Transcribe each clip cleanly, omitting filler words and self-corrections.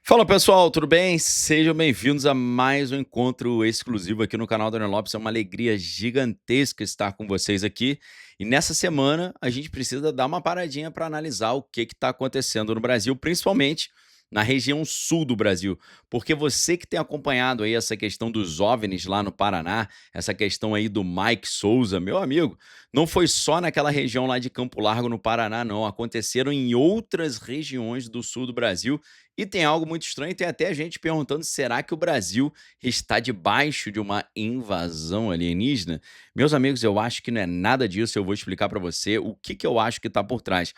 Fala pessoal, tudo bem? Sejam bem-vindos a mais um encontro exclusivo aqui no canal Daniel Lopes. É uma alegria gigantesca estar com vocês aqui. E nessa semana a gente precisa dar uma paradinha para analisar o que está acontecendo no Brasil, principalmente na região sul do Brasil. Porque você que tem acompanhado aí essa questão dos OVNIs lá no Paraná, essa questão aí do Mike Souza, meu amigo, não foi só naquela região lá de Campo Largo, no Paraná, não. Aconteceram em outras regiões do sul do Brasil e tem algo muito estranho, tem até gente perguntando: será que o Brasil está debaixo de uma invasão alienígena? Meus amigos, eu acho que não é nada disso. Eu vou explicar para você o que que eu acho que está por trás.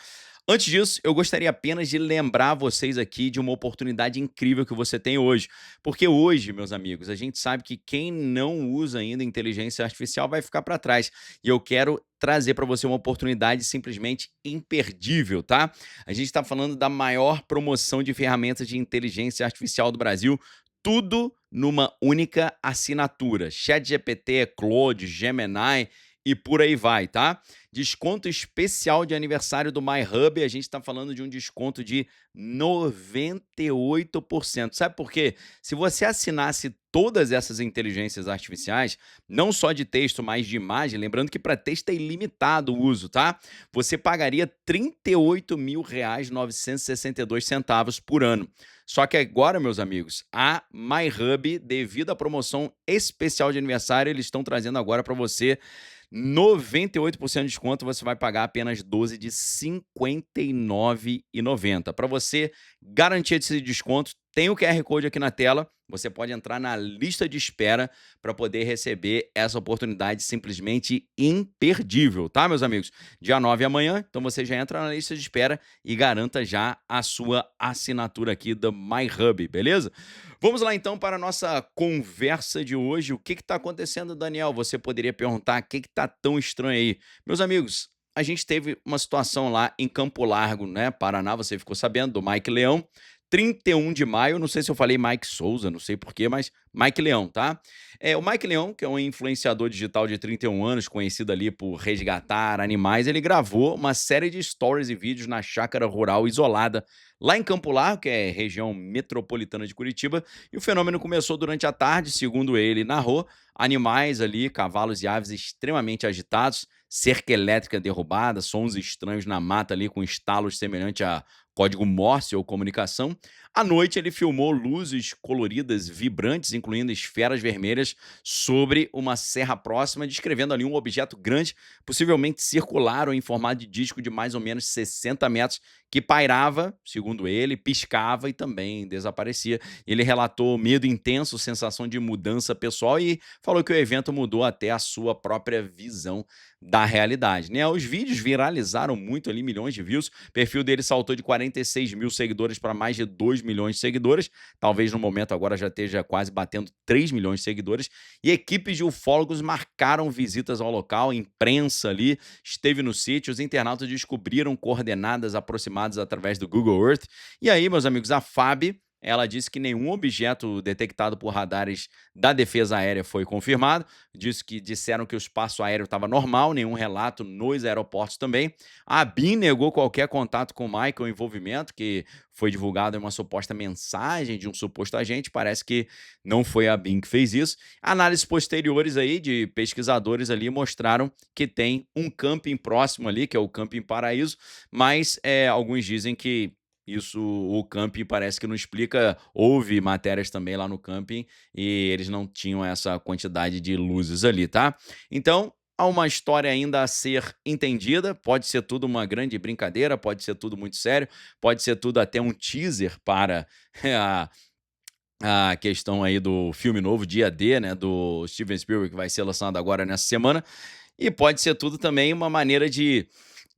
Antes disso, eu gostaria apenas de lembrar vocês aqui de uma oportunidade incrível que você tem hoje. Porque hoje, meus amigos, a gente sabe que quem não usa ainda inteligência artificial vai ficar para trás. E eu quero trazer para você uma oportunidade simplesmente imperdível, tá? A gente está falando da maior promoção de ferramentas de inteligência artificial do Brasil, tudo numa única assinatura. ChatGPT, Claude, Gemini e por aí vai, tá? Desconto especial de aniversário do MyHub, a gente está falando de um desconto de 98%. Sabe por quê? Se você assinasse todas essas inteligências artificiais, não só de texto, mas de imagem, lembrando que para texto é ilimitado o uso, tá? Você pagaria R$ 38.962 por ano. Só que agora, meus amigos, a MyHub, devido à promoção especial de aniversário, eles estão trazendo agora para você 98% de desconto. Você vai pagar apenas 12 de R$ 59,90. Para você garantir esse desconto, tem o QR Code aqui na tela. Você pode entrar na lista de espera para poder receber essa oportunidade simplesmente imperdível, tá, meus amigos? Dia 9 amanhã, então você já entra na lista de espera e garanta já a sua assinatura aqui da MyHub, beleza? Vamos lá então para a nossa conversa de hoje. O que está acontecendo, Daniel? Você poderia perguntar: o que está tão estranho aí? Meus amigos, a gente teve uma situação lá em Campo Largo, né, Paraná, você ficou sabendo, do Mike Leão. 31 de maio, não sei se eu falei Mike Souza, não sei porquê, mas Mike Leão, tá? O Mike Leão, que é um influenciador digital de 31 anos, conhecido ali por resgatar animais, ele gravou uma série de stories e vídeos na chácara rural isolada lá em Campo Largo, que é região metropolitana de Curitiba, e o fenômeno começou durante a tarde, segundo ele narrou, animais ali, cavalos e aves extremamente agitados, cerca elétrica derrubada, sons estranhos na mata ali com estalos semelhante a código Morse ou comunicação. À noite, ele filmou luzes coloridas vibrantes, incluindo esferas vermelhas, sobre uma serra próxima, descrevendo ali um objeto grande, possivelmente circular ou em formato de disco de mais ou menos 60 metros, que pairava, segundo ele, piscava e também desaparecia. Ele relatou medo intenso, sensação de mudança pessoal e falou que o evento mudou até a sua própria visão da realidade, né? Os vídeos viralizaram muito ali, milhões de views. O perfil dele saltou de 46 mil seguidores para mais de 2 milhões de seguidores. Talvez no momento agora já esteja quase batendo 3 milhões de seguidores. E equipes de ufólogos marcaram visitas ao local, imprensa ali esteve no sítio. Os internautas descobriram coordenadas aproximadas através do Google Earth. E aí, meus amigos, a FAB, ela disse que nenhum objeto detectado por radares da defesa aérea foi confirmado. Disse que disseram que o espaço aéreo estava normal, nenhum relato nos aeroportos também. A ABIN negou qualquer contato com o Michael, o envolvimento, que foi divulgado em uma suposta mensagem de um suposto agente. Parece que não foi a ABIN que fez isso. Análises posteriores aí de pesquisadores ali mostraram que tem um camping próximo ali, que é o Camping Paraíso, mas alguns dizem que isso, o camping parece que não explica. Houve matérias também lá no camping e eles não tinham essa quantidade de luzes ali, tá? Então, há uma história ainda a ser entendida. Pode ser tudo uma grande brincadeira, pode ser tudo muito sério, pode ser tudo até um teaser para a, a questão aí do filme novo, Dia D, né, do Steven Spielberg, que vai ser lançado agora nessa semana. E pode ser tudo também uma maneira de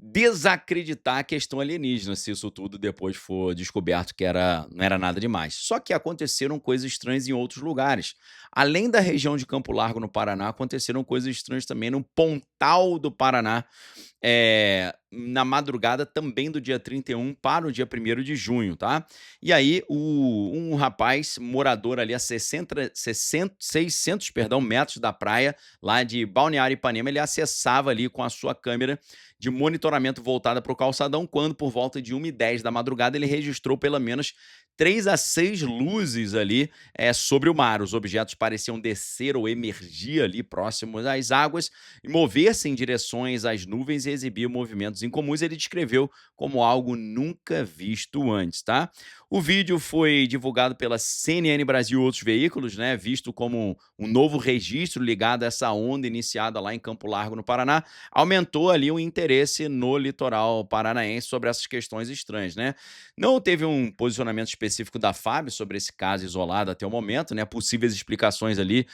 desacreditar a questão alienígena, se isso tudo depois for descoberto que não era nada demais. Só que aconteceram coisas estranhas em outros lugares. Além da região de Campo Largo, no Paraná, aconteceram coisas estranhas também no Pontal do Paraná, na madrugada também do dia 31 para o dia 1º de junho, tá? E aí, um rapaz, morador ali a 600, perdão, metros da praia, lá de Balneário Ipanema, ele acessava ali com a sua câmera de monitoramento voltada para o calçadão, quando, por volta de 1h10 da madrugada, ele registrou pelo menos 3 a 6 luzes ali sobre o mar. Os objetos pareciam descer ou emergir ali próximos às águas, e mover-se em direções às nuvens e exibir movimentos incomuns. Ele descreveu como algo nunca visto antes, tá? O vídeo foi divulgado pela CNN Brasil e outros veículos, né? Visto como um novo registro ligado a essa onda iniciada lá em Campo Largo, no Paraná, aumentou ali o interesse no litoral paranaense sobre essas questões estranhas, né? Não teve um posicionamento específico da FAB sobre esse caso isolado até o momento, né? Possíveis explicações ali,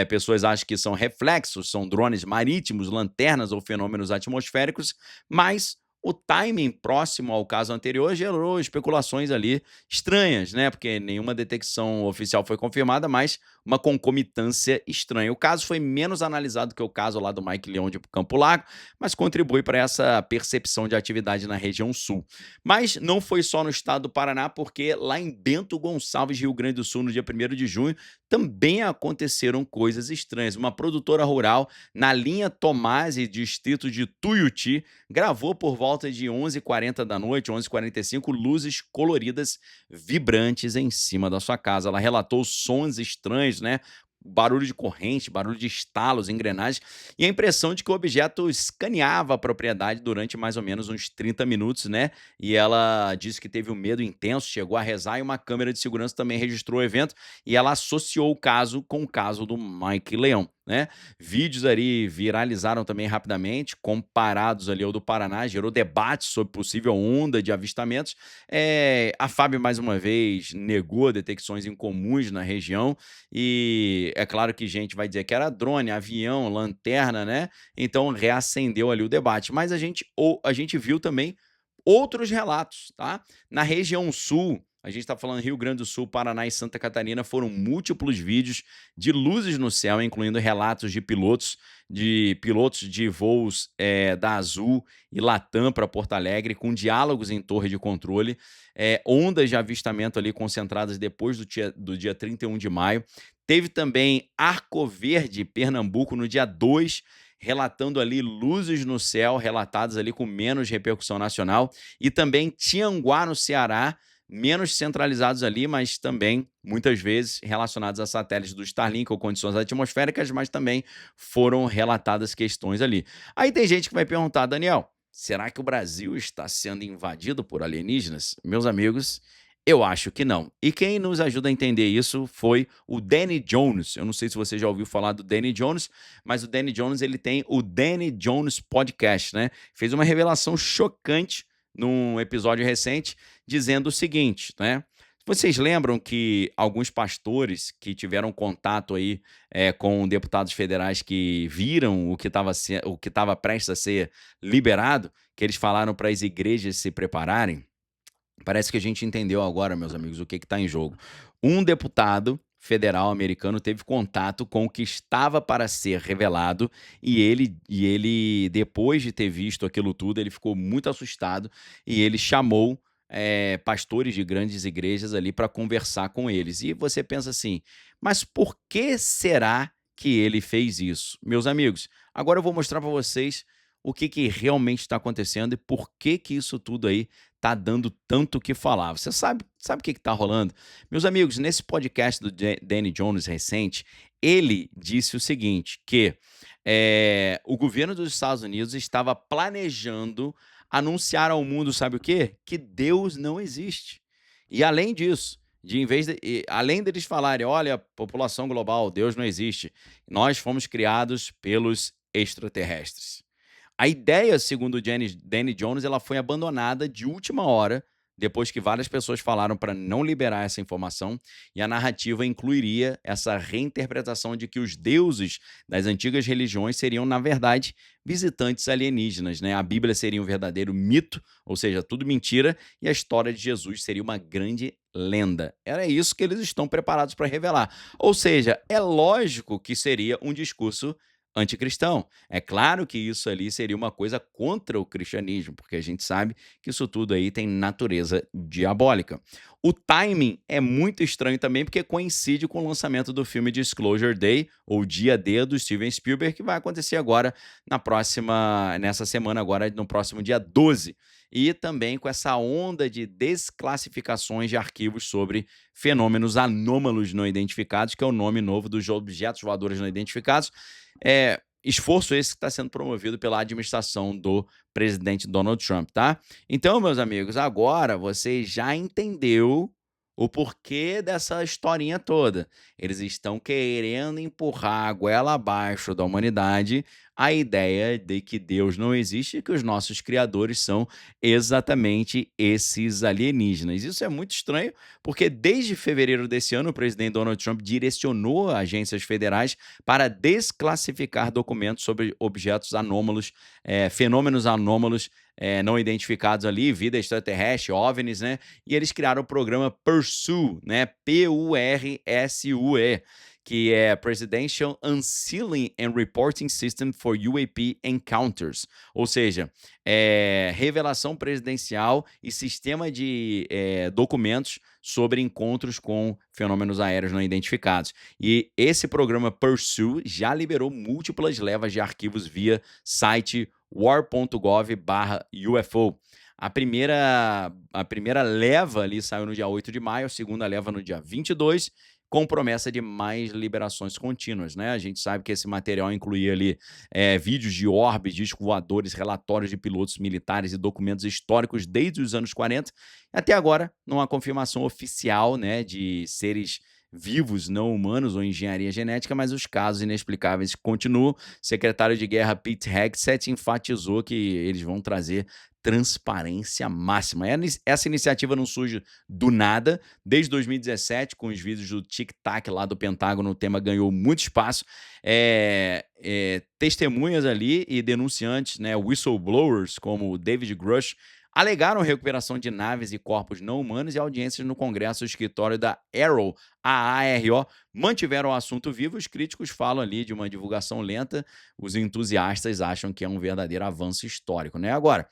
pessoas acham que são reflexos, são drones marítimos, lanternas ou fenômenos atmosféricos, mas o timing próximo ao caso anterior gerou especulações ali estranhas, né? Porque nenhuma detecção oficial foi confirmada, mas uma concomitância estranha. O caso foi menos analisado que o caso lá do Mike Leão de Campo Largo, mas contribui para essa percepção de atividade na região sul. Mas não foi só no estado do Paraná, porque lá em Bento Gonçalves, Rio Grande do Sul, no dia 1º de junho, também aconteceram coisas estranhas. Uma produtora rural na linha Tomasi, distrito de Tuiuti, gravou por volta de 11h40 da noite, 11h45, luzes coloridas vibrantes em cima da sua casa. Ela relatou sons estranhos, né? Barulho de corrente, barulho de estalos, engrenagens, e a impressão de que o objeto escaneava a propriedade durante mais ou menos uns 30 minutos, né? E ela disse que teve um medo intenso, chegou a rezar, e uma câmera de segurança também registrou o evento, e ela associou o caso com o caso do Mike Leão, né? Vídeos ali viralizaram também rapidamente, comparados ali ao do Paraná, gerou debate sobre possível onda de avistamentos. A FAB, mais uma vez, negou detecções incomuns na região, e é claro que gente vai dizer que era drone, avião, lanterna, né? Então reacendeu ali o debate. Mas a gente viu também outros relatos, tá? Na região sul, a gente está falando Rio Grande do Sul, Paraná e Santa Catarina, foram múltiplos vídeos de luzes no céu, incluindo relatos de pilotos de voos da Azul e Latam para Porto Alegre, com diálogos em torre de controle, ondas de avistamento ali concentradas depois do dia 31 de maio. Teve também Arco Verde, Pernambuco, no dia 2, relatando ali luzes no céu, relatadas ali com menos repercussão nacional, e também Tianguá, no Ceará, menos centralizados ali, mas também, muitas vezes, relacionados a satélites do Starlink ou condições atmosféricas, mas também foram relatadas questões ali. Aí tem gente que vai perguntar, Daniel, será que o Brasil está sendo invadido por alienígenas? Meus amigos, eu acho que não. E quem nos ajuda a entender isso foi o Danny Jones. Eu não sei se você já ouviu falar do Danny Jones, mas o Danny Jones, ele tem o Danny Jones Podcast, né? Fez uma revelação chocante num episódio recente, dizendo o seguinte, né? Vocês lembram que alguns pastores que tiveram contato aí com deputados federais que viram o que estava prestes a ser liberado, que eles falaram para as igrejas se prepararem? Parece que a gente entendeu agora, meus amigos, o que está em jogo. Um deputado federal americano teve contato com o que estava para ser revelado, e ele, depois de ter visto aquilo tudo, ele ficou muito assustado, e ele chamou pastores de grandes igrejas ali para conversar com eles. E você pensa assim, mas por que será que ele fez isso? Meus amigos, agora eu vou mostrar para vocês o que realmente está acontecendo e por que isso tudo aí tá dando tanto o que falar. Você sabe o que está rolando? Meus amigos, nesse podcast do Danny Jones recente, ele disse o seguinte, que o governo dos Estados Unidos estava planejando anunciar ao mundo, sabe o quê? Que Deus não existe. E além disso, além deles falarem, olha, população global, Deus não existe, nós fomos criados pelos extraterrestres. A ideia, segundo o Danny Jones, ela foi abandonada de última hora, depois que várias pessoas falaram para não liberar essa informação, e a narrativa incluiria essa reinterpretação de que os deuses das antigas religiões seriam, na verdade, visitantes alienígenas, né? A Bíblia seria um verdadeiro mito, ou seja, tudo mentira, e a história de Jesus seria uma grande lenda. Era isso que eles estão preparados para revelar. Ou seja, é lógico que seria um discurso anticristão. É claro que isso ali seria uma coisa contra o cristianismo, porque a gente sabe que isso tudo aí tem natureza diabólica. O timing é muito estranho também, porque coincide com o lançamento do filme Disclosure Day, ou Dia D, do Steven Spielberg, que vai acontecer agora nessa semana agora, no próximo dia 12. e também com essa onda de desclassificações de arquivos sobre fenômenos anômalos não identificados, que é o nome novo dos objetos voadores não identificados. Esforço esse que está sendo promovido pela administração do presidente Donald Trump, tá? Então, meus amigos, agora você já entendeu o porquê dessa historinha toda. Eles estão querendo empurrar a goela abaixo da humanidade a ideia de que Deus não existe e que os nossos criadores são exatamente esses alienígenas. Isso é muito estranho, porque desde fevereiro desse ano, o presidente Donald Trump direcionou agências federais para desclassificar documentos sobre objetos anômalos, fenômenos anômalos não identificados ali, vida extraterrestre, OVNIs, né? E eles criaram o programa Pursue, né? Pursue, que é Presidential Unsealing and Reporting System for UAP Encounters, ou seja, revelação presidencial e sistema de documentos sobre encontros com fenômenos aéreos não identificados. E esse programa Pursue já liberou múltiplas levas de arquivos via site war.gov/UFO. A primeira leva ali saiu no dia 8 de maio, a segunda leva no dia 22, com promessa de mais liberações contínuas, né? A gente sabe que esse material incluía ali vídeos de orbes, discos voadores, relatórios de pilotos militares e documentos históricos desde os anos 40. Até agora, não há confirmação oficial, né, de seres vivos não humanos ou engenharia genética, mas os casos inexplicáveis continuam. O secretário de Guerra Pete Hegseth enfatizou que eles vão trazer transparência máxima. Essa iniciativa não surge do nada. Desde 2017, com os vídeos do Tic Tac lá do Pentágono, o tema ganhou muito espaço. Testemunhas ali e denunciantes, né, whistleblowers, como o David Grush, alegaram recuperação de naves e corpos não humanos, e audiências no Congresso. O escritório da AARO, AARO, mantiveram o assunto vivo. Os críticos falam ali de uma divulgação lenta, os entusiastas acham que é um verdadeiro avanço histórico, né? Agora,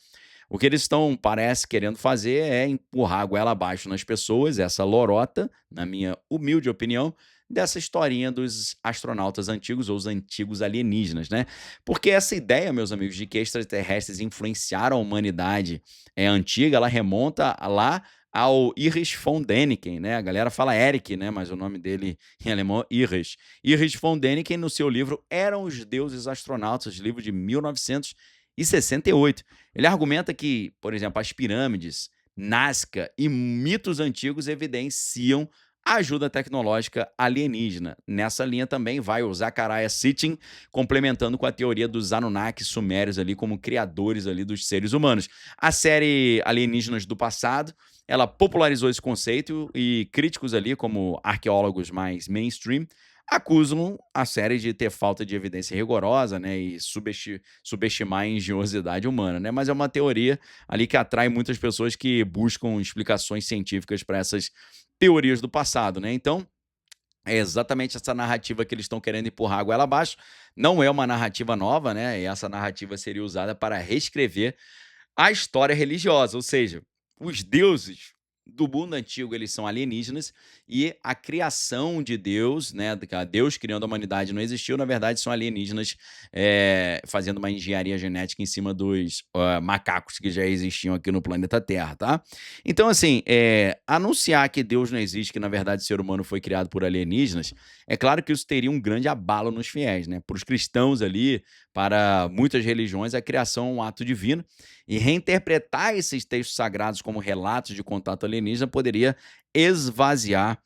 o que eles estão, parece, querendo fazer é empurrar a goela abaixo nas pessoas, essa lorota, na minha humilde opinião, dessa historinha dos astronautas antigos ou os antigos alienígenas, né? Porque essa ideia, meus amigos, de que extraterrestres influenciaram a humanidade antiga, ela remonta lá ao Erich von Däniken, né? A galera fala Eric, né? Mas o nome dele em alemão é Erich. Erich von Däniken, no seu livro Eram os Deuses Astronautas, livro de 1968. Ele argumenta que, por exemplo, as pirâmides, Nazca e mitos antigos evidenciam a ajuda tecnológica alienígena. Nessa linha também vai o Zecharia Sitchin, complementando com a teoria dos Anunnakis sumérios ali como criadores ali dos seres humanos. A série Alienígenas do Passado, ela popularizou esse conceito, e críticos ali, como arqueólogos mais mainstream, acusam a série de ter falta de evidência rigorosa, né, e subestimar a engenhosidade humana, né? Mas é uma teoria ali que atrai muitas pessoas que buscam explicações científicas para essas teorias do passado, né? Então, é exatamente essa narrativa que eles estão querendo empurrar a goela abaixo. Não é uma narrativa nova, né? E essa narrativa seria usada para reescrever a história religiosa, ou seja, os deuses do mundo antigo, eles são alienígenas, e a criação de Deus, né, que a Deus criando a humanidade não existiu, na verdade são alienígenas fazendo uma engenharia genética em cima dos macacos que já existiam aqui no planeta Terra, tá? Então, assim, anunciar que Deus não existe, que na verdade o ser humano foi criado por alienígenas, é claro que isso teria um grande abalo nos fiéis, né? Para os cristãos ali, para muitas religiões, a criação é um ato divino, e reinterpretar esses textos sagrados como relatos de contato alienígena poderia esvaziar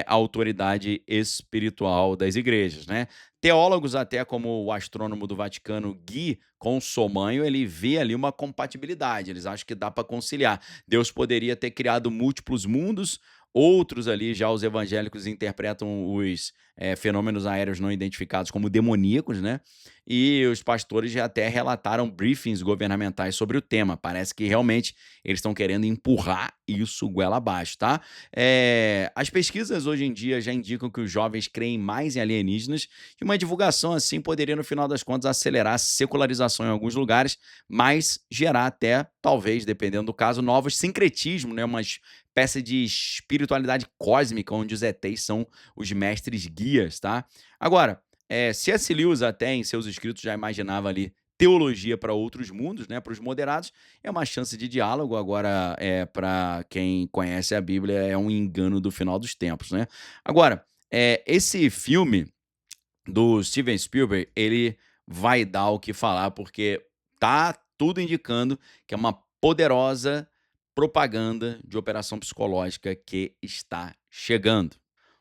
a autoridade espiritual das igrejas, né? Teólogos, até como o astrônomo do Vaticano Guy Consolmagno, ele vê ali uma compatibilidade. Eles acham que dá para conciliar. Deus poderia ter criado múltiplos mundos. Outros ali, já os evangélicos, interpretam os fenômenos aéreos não identificados como demoníacos, né? E os pastores já até relataram briefings governamentais sobre o tema. Parece que realmente eles estão querendo empurrar isso goela abaixo, tá? As pesquisas hoje em dia já indicam que os jovens creem mais em alienígenas, e uma divulgação assim poderia, no final das contas, acelerar a secularização em alguns lugares, mas gerar até, talvez, dependendo do caso, novos sincretismos, né? Uma espécie de espiritualidade cósmica, onde os ETs são os mestres guias, tá? Agora, C.S. Lewis até em seus escritos já imaginava ali teologia para outros mundos, né, para os moderados, é uma chance de diálogo. Agora, para quem conhece a Bíblia, é um engano do final dos tempos, né. Agora, esse filme do Steven Spielberg, ele vai dar o que falar, porque tá tudo indicando que é uma poderosa propaganda de operação psicológica que está chegando.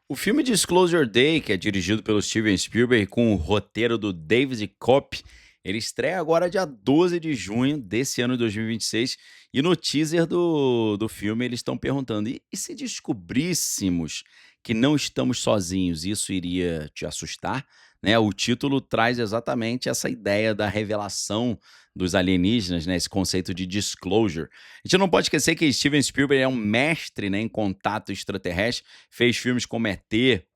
O filme Disclosure Day, que é dirigido pelo Steven Spielberg com o roteiro do David Koepp, ele estreia agora dia 12 de junho desse ano de 2026. E no teaser do filme eles estão perguntando: e se descobríssemos que não estamos sozinhos, isso iria te assustar? Né? O título traz exatamente essa ideia da revelação dos alienígenas, né? Esse conceito de disclosure. A gente não pode esquecer que Steven Spielberg é um mestre, né, em contato extraterrestre, fez filmes como ET,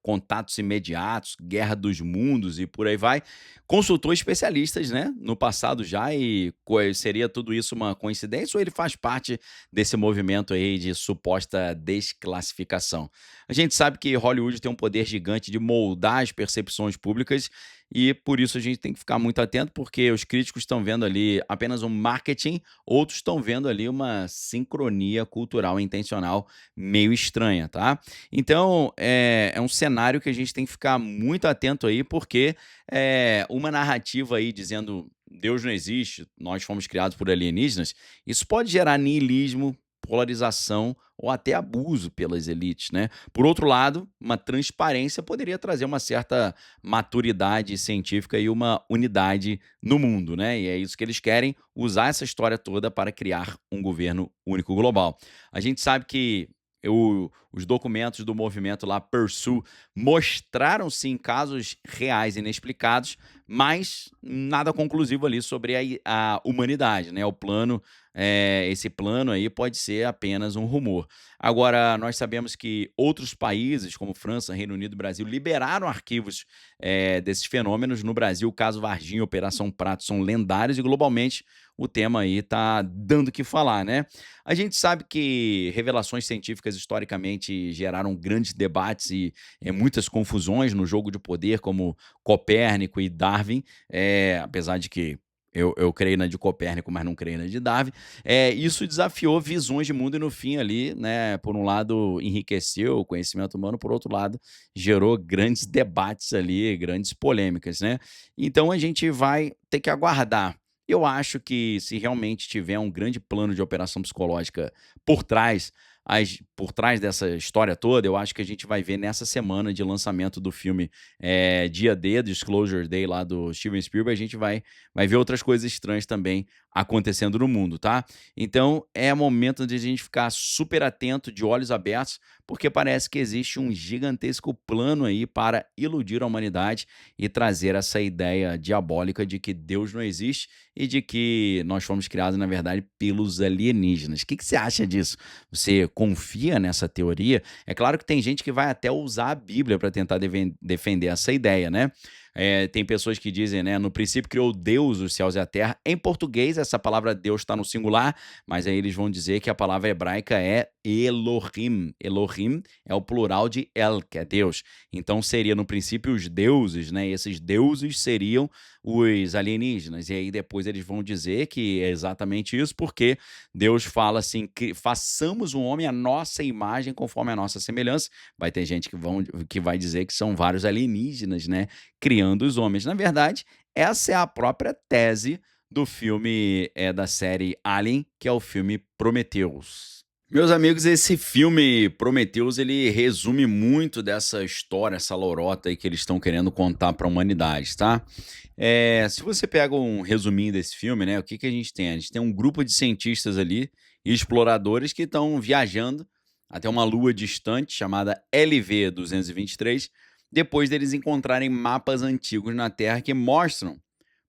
Contatos Imediatos, Guerra dos Mundos e por aí vai. Consultou especialistas, né, no passado já, e seria tudo isso uma coincidência ou ele faz parte desse movimento aí de suposta desclassificação? A gente sabe que Hollywood tem um poder gigante de moldar as percepções públicas e por isso a gente tem que ficar muito atento, porque os críticos estão vendo ali apenas um marketing, outros estão vendo ali uma sincronia cultural intencional meio estranha, tá? Então, é um cenário que a gente tem que ficar muito atento aí, porque uma narrativa aí dizendo Deus não existe, nós fomos criados por alienígenas, isso pode gerar niilismo, polarização ou até abuso pelas elites, né? Por outro lado, uma transparência poderia trazer uma certa maturidade científica e uma unidade no mundo, né? E é isso que eles querem, usar essa história toda para criar um governo único global. A gente sabe que os documentos do movimento lá, Pursue, mostraram sim casos reais inexplicados, mas nada conclusivo ali sobre a humanidade, né? O plano, esse plano aí pode ser apenas um rumor. Agora, nós sabemos que outros países, como França, Reino Unido e Brasil, liberaram arquivos desses fenômenos. No Brasil, o caso Varginha e Operação Prato são lendários e globalmente o tema aí tá dando o que falar, né? A gente sabe que revelações científicas historicamente geraram grandes debates e muitas confusões no jogo de poder, como Copérnico e Darwin, apesar de que eu creio na de Copérnico, mas não creio na de Darwin. Isso desafiou visões de mundo e no fim ali, né, por um lado enriqueceu o conhecimento humano, por outro lado gerou grandes debates ali, grandes polêmicas, né? Então a gente vai ter que aguardar. Eu acho que se realmente tiver um grande plano de operação psicológica por trás, por trás dessa história toda, eu acho que a gente vai ver nessa semana de lançamento do filme, dia D, Disclosure Day lá do Steven Spielberg, a gente vai ver outras coisas estranhas também acontecendo no mundo, tá? Então é momento de a gente ficar super atento, de olhos abertos, porque parece que existe um gigantesco plano aí para iludir a humanidade e trazer essa ideia diabólica de que Deus não existe e de que nós fomos criados, na verdade, pelos alienígenas. O que você acha disso? Você confia nessa teoria? É claro que tem gente que vai até usar a Bíblia para tentar defender essa ideia, né? Tem pessoas que dizem, né? No princípio criou Deus os céus e a terra. Em português, essa palavra Deus está no singular, mas aí eles vão dizer que a palavra hebraica é Elohim. Elohim é o plural de El, que é Deus. Então seria no princípio os deuses, né? E esses deuses seriam os alienígenas. E aí depois eles vão dizer que é exatamente isso, porque Deus fala assim: que façamos um homem à nossa imagem, conforme a nossa semelhança. Vai ter gente que vai dizer que são vários alienígenas, né? Criando os homens. Na verdade, essa é a própria tese do filme da série Alien, que é o filme Prometheus. Meus amigos, esse filme Prometheus, ele resume muito dessa história, essa lorota aí que eles estão querendo contar para a humanidade, tá? Se você pega um resuminho desse filme, né, o que que a gente tem? A gente tem um grupo de cientistas ali, exploradores que estão viajando até uma lua distante chamada LV-223, depois deles encontrarem mapas antigos na Terra que mostram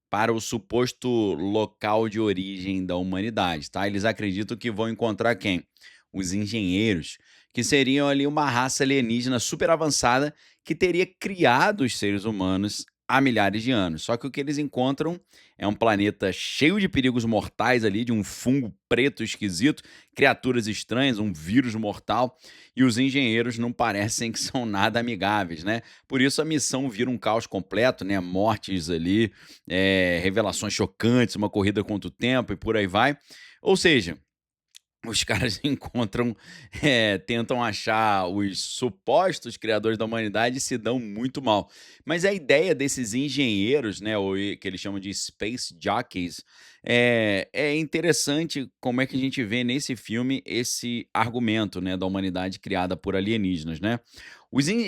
para o suposto local de origem da humanidade, tá? Eles acreditam que vão encontrar quem? Os engenheiros, que seriam ali uma raça alienígena super avançada que teria criado os seres humanos há milhares de anos. Só que o que eles encontram é um planeta cheio de perigos mortais ali, de um fungo preto esquisito, criaturas estranhas, um vírus mortal, e os engenheiros não parecem que são nada amigáveis, né? Por isso a missão vira um caos completo, né? Mortes ali, revelações chocantes, uma corrida contra o tempo e por aí vai. Ou seja, os caras encontram, tentam achar os supostos criadores da humanidade e se dão muito mal. Mas a ideia desses engenheiros, né, que eles chamam de space jockeys, é interessante como é que a gente vê nesse filme esse argumento, né, da humanidade criada por alienígenas, né.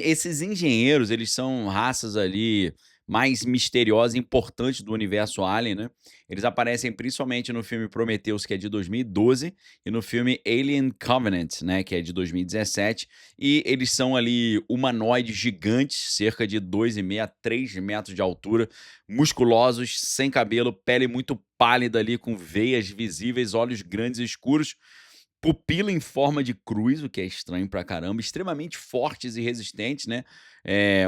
Esses engenheiros, eles são raças ali mais misteriosas e importantes do universo Alien, né. Eles aparecem principalmente no filme Prometheus, que é de 2012, e no filme Alien Covenant, né, que é de 2017, e eles são ali humanoides gigantes, cerca de 2,5 a 3 metros de altura, musculosos, sem cabelo, pele muito pálida ali, com veias visíveis, olhos grandes e escuros, pupila em forma de cruz, o que é estranho pra caramba, extremamente fortes e resistentes, né?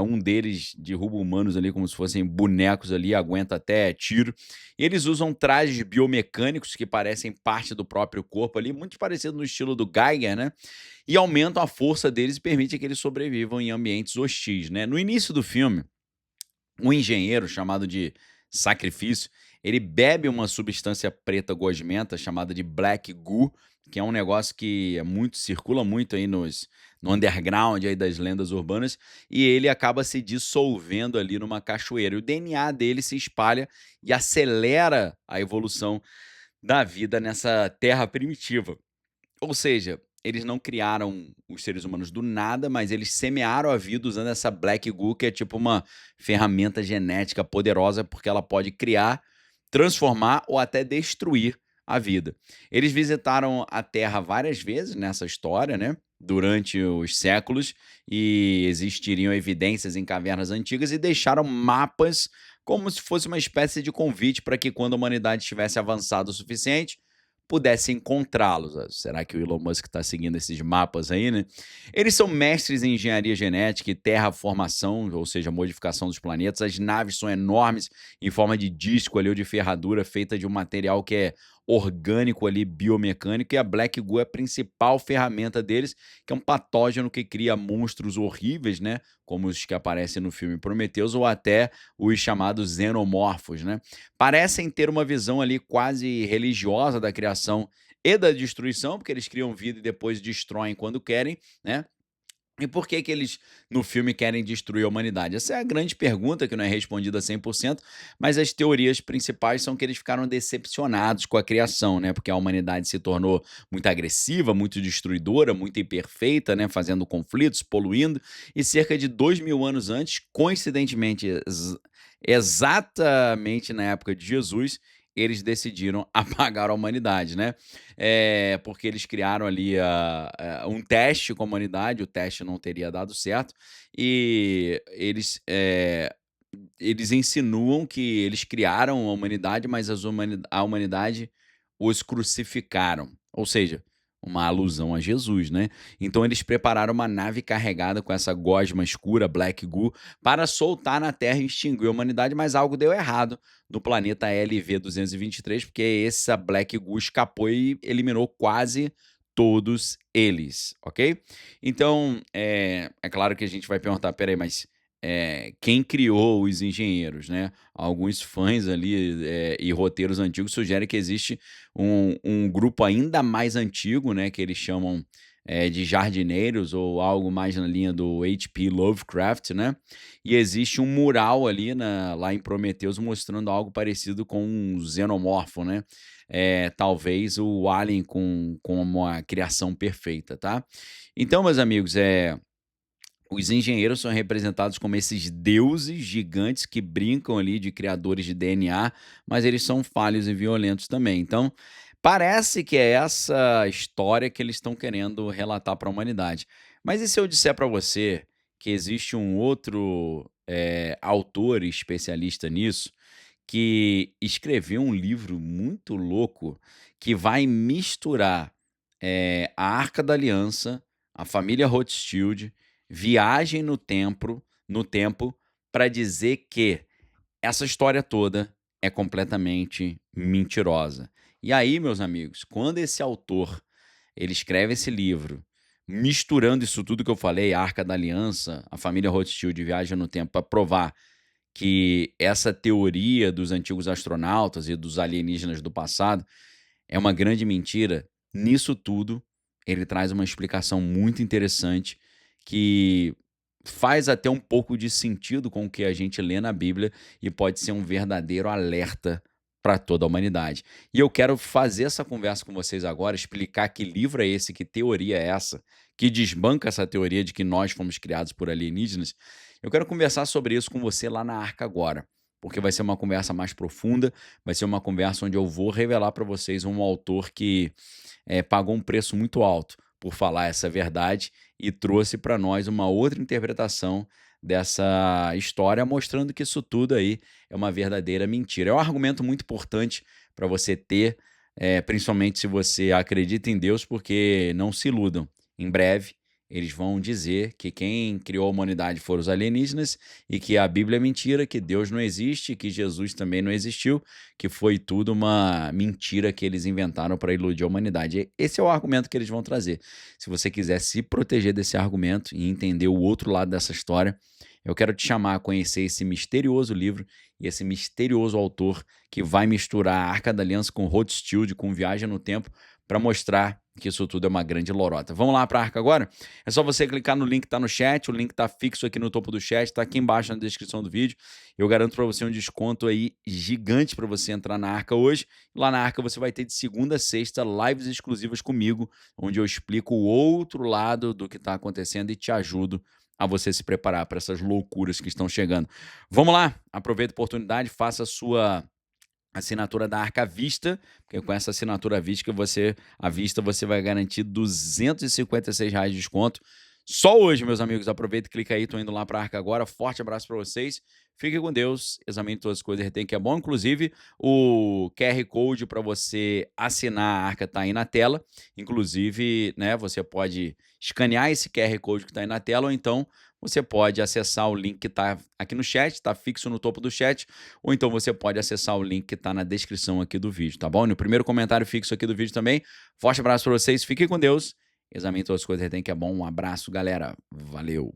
Um deles derruba humanos ali como se fossem bonecos ali, aguenta até tiro. E eles usam trajes biomecânicos que parecem parte do próprio corpo ali, muito parecido no estilo do Geiger, né? E aumentam a força deles e permitem que eles sobrevivam em ambientes hostis, né? No início do filme, um engenheiro chamado de Sacrifício, ele bebe uma substância preta gosmenta chamada de Black Goo, que é um negócio que circula muito aí no underground aí das lendas urbanas, e ele acaba se dissolvendo ali numa cachoeira. E o DNA dele se espalha e acelera a evolução da vida nessa terra primitiva. Ou seja, eles não criaram os seres humanos do nada, mas eles semearam a vida usando essa Black Goo, que é tipo uma ferramenta genética poderosa, porque ela pode criar, transformar ou até destruir a vida. Eles visitaram a Terra várias vezes nessa história, né? Durante os séculos, e existiriam evidências em cavernas antigas e deixaram mapas como se fosse uma espécie de convite para que, quando a humanidade estivesse avançada o suficiente, pudesse encontrá-los. Será que o Elon Musk está seguindo esses mapas aí, né? Eles são mestres em engenharia genética e terraformação, ou seja, modificação dos planetas. As naves são enormes, em forma de disco ali ou de ferradura, feita de um material que é orgânico ali, biomecânico, e a Black Goo é a principal ferramenta deles, que é um patógeno que cria monstros horríveis, né? Como os que aparecem no filme Prometheus, ou até os chamados xenomorfos, né? Parecem ter uma visão ali quase religiosa da criação e da destruição, porque eles criam vida e depois destroem quando querem, né? E por que que eles, no filme, querem destruir a humanidade? Essa é a grande pergunta que não é respondida 100%, mas as teorias principais são que eles ficaram decepcionados com a criação, né? Porque a humanidade se tornou muito agressiva, muito destruidora, muito imperfeita, né? Fazendo conflitos, poluindo. E cerca de 2.000 anos antes, coincidentemente, exatamente na época de Jesus, eles decidiram apagar a humanidade, né? Porque eles criaram ali um teste com a humanidade, o teste não teria dado certo, e eles insinuam que eles criaram a humanidade, mas a humanidade os crucificaram. Ou seja, uma alusão a Jesus, né? Então eles prepararam uma nave carregada com essa gosma escura, Black Goo, para soltar na Terra e extinguir a humanidade, mas algo deu errado no planeta LV-223, porque essa Black Goo escapou e eliminou quase todos eles, ok? Então, é claro que a gente vai perguntar, peraí, mas quem criou os engenheiros, né? Alguns fãs ali e roteiros antigos sugerem que existe um grupo ainda mais antigo, né? Que eles chamam de jardineiros ou algo mais na linha do H.P. Lovecraft, né? E existe um mural ali lá em Prometheus mostrando algo parecido com um xenomorfo, né? Talvez o Alien com uma criação perfeita, tá? Então, meus amigos, os engenheiros são representados como esses deuses gigantes que brincam ali de criadores de DNA, mas eles são falhos e violentos também. Então, parece que é essa história que eles estão querendo relatar para a humanidade. Mas e se eu disser para você que existe um outro autor e especialista nisso que escreveu um livro muito louco que vai misturar a Arca da Aliança, a família Rothschild, viagem no tempo para dizer que essa história toda é completamente mentirosa. E aí, meus amigos, quando esse autor ele escreve esse livro, misturando isso tudo que eu falei, a Arca da Aliança, a família Rothschild, Viagem no Tempo, para provar que essa teoria dos antigos astronautas e dos alienígenas do passado é uma grande mentira. Nisso tudo, ele traz uma explicação muito interessante que faz até um pouco de sentido com o que a gente lê na Bíblia e pode ser um verdadeiro alerta para toda a humanidade. E eu quero fazer essa conversa com vocês agora, explicar que livro é esse, que teoria é essa, que desbanca essa teoria de que nós fomos criados por alienígenas. Eu quero conversar sobre isso com você lá na Arca agora, porque vai ser uma conversa mais profunda, vai ser uma conversa onde eu vou revelar para vocês um autor que pagou um preço muito alto por falar essa verdade e trouxe para nós uma outra interpretação dessa história, mostrando que isso tudo aí é uma verdadeira mentira. É um argumento muito importante para você ter, principalmente se você acredita em Deus, porque não se iludam. Em breve, eles vão dizer que quem criou a humanidade foram os alienígenas e que a Bíblia é mentira, que Deus não existe, que Jesus também não existiu, que foi tudo uma mentira que eles inventaram para iludir a humanidade. Esse é o argumento que eles vão trazer. Se você quiser se proteger desse argumento e entender o outro lado dessa história, eu quero te chamar a conhecer esse misterioso livro e esse misterioso autor que vai misturar a Arca da Aliança com Rothschild, com Viagem no Tempo, para mostrar que isso tudo é uma grande lorota. Vamos lá para a Arca agora? É só você clicar no link que está no chat, o link está fixo aqui no topo do chat, está aqui embaixo na descrição do vídeo. Eu garanto para você um desconto aí gigante para você entrar na Arca hoje. Lá na Arca você vai ter de segunda a sexta lives exclusivas comigo, onde eu explico o outro lado do que está acontecendo e te ajudo a você se preparar para essas loucuras que estão chegando. Vamos lá, aproveita a oportunidade, faça a sua assinatura da Arca à vista, porque com essa assinatura à vista você vai garantir R$ 256 de desconto. Só hoje, meus amigos, aproveita e clica aí, tô indo lá para a Arca agora. Forte abraço para vocês. Fiquem com Deus, examine todas as coisas, retém que é bom. Inclusive, o QR Code para você assinar a Arca tá aí na tela. Inclusive, né, você pode escanear esse QR Code que está aí na tela, ou então você pode acessar o link que está aqui no chat, está fixo no topo do chat, ou então você pode acessar o link que está na descrição aqui do vídeo, tá bom? No primeiro comentário fixo aqui do vídeo também. Forte abraço para vocês, fiquem com Deus. Examine todas as coisas, retém que é bom. Um abraço, galera. Valeu.